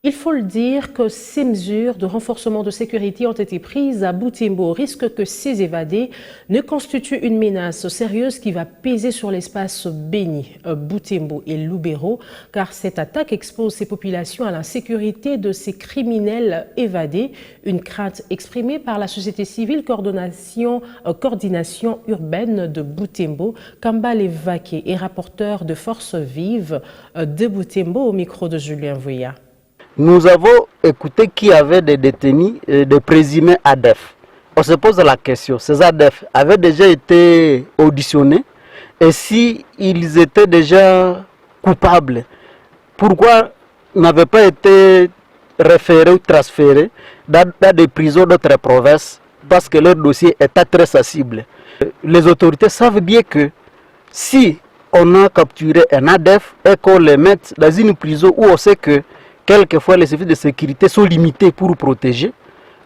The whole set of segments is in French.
Il faut le dire que ces mesures de renforcement de sécurité ont été prises à Butembo au risque que ces évadés ne constituent une menace sérieuse qui va peser sur l'espace béni, Butembo et Lubero, car cette attaque expose ces populations à l'insécurité de ces criminels évadés, une crainte exprimée par la société civile coordination urbaine de Butembo. Kambale Vaké est rapporteur de Forces Vives de Butembo au micro de Julien Vuya. Nous avons écouté qu'il y avait des détenus, des présumés ADF. On se pose la question, ces ADF avaient déjà été auditionnés et s'ils étaient déjà coupables, pourquoi n'avaient pas été référés ou transférés dans des prisons d'autres provinces parce que leur dossier était très sensible. Les autorités savent bien que si on a capturé un ADF et qu'on les mette dans une prison où on sait que quelquefois, les services de sécurité sont limités pour protéger.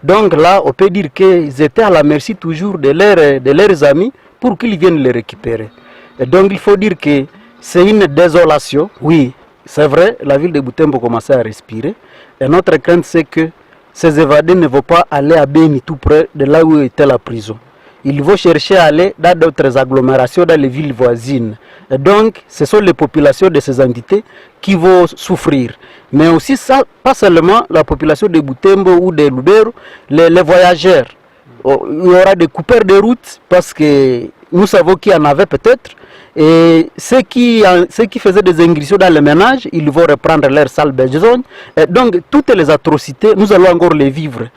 Donc là, on peut dire qu'ils étaient à la merci toujours de leurs amis pour qu'ils viennent les récupérer. Et donc, il faut dire que c'est une désolation. Oui, c'est vrai, la ville de Butembo commence à respirer. Et notre crainte, c'est que ces évadés ne vont pas aller à Beni, tout près de là où était la prison. Ils vont chercher à aller dans d'autres agglomérations, dans les villes voisines. Et donc, ce sont les populations de ces entités qui vont souffrir. Mais aussi, ça, pas seulement la population de Butembo ou de Lubero, les voyageurs. Il y aura des coupeurs de route parce que nous savons qu'il y en avait peut-être. Et ceux qui faisaient des ingressions dans les ménages, ils vont reprendre leur sale besogne. Et donc, toutes les atrocités, nous allons encore les vivre.